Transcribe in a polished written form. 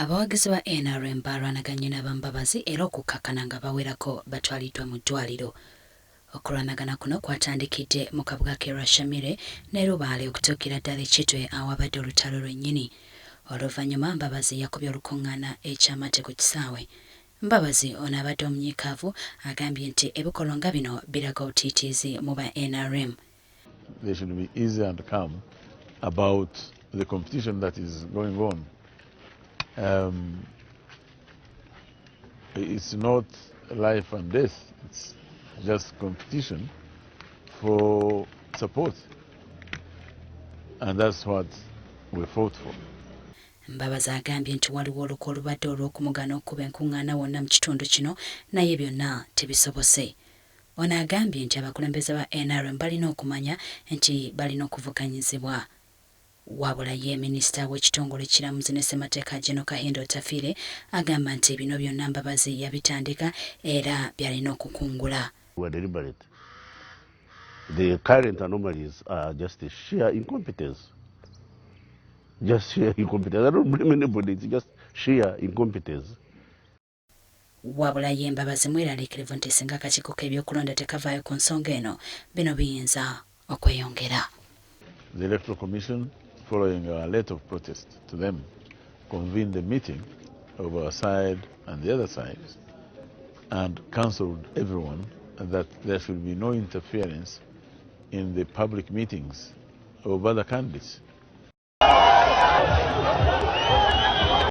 Abawagizi ba NRM balwanaganye n'abambabazi era okukakkana nga bawerako batwaliddwa mu ddwaliro. Okulwanagana kuno kwatandikidde mu kabuga k'e ne Lubaale okutuukira ddala Kitwe awabadde olutalo lwennyini. Oluvannyuma Mbabazi yakubye olukungaana eky'amate ku kisaawe. Mbabazi ono abadde omunyiikaavu agambye nti ebikolwa nga bino biraga obutiitiizi mu ba NRM. They should be easy and calm about the competition that is going on. It's not life and death, it's just competition for support. And that's what we fought for. Mbabazi agambye nti waliwo olukwe olubadde olw'okumugana okuba enkungaana wonna mu kitundu kino naye byonna tebisobose. Ono agambye nti abakulembeze ba NRM balina okumanya nti balina okuvuganyizibwa. Wabula ye minisita w'ekitongole ekiramuzi ne ssemateeka General Kahindo Tafiire agamba nti bino byonna Mbabazi yabitandika era byalina okukungula. We are deliberate. The current anomalies are just a sheer incompetence. Just sheer incompetence. I don't blame anybody, it's just sheer incompetence. Wabula ye Mbabazi mweraliikirivu nti singa akakiiko k'ebyokulonda tekavaayo ku nsonga eno bino biyinza okweyongera. The Electoral Commission, following our letter of protest to them, convened a meeting of our side and the other sides and counseled everyone that there should be no interference in the public meetings of other candidates.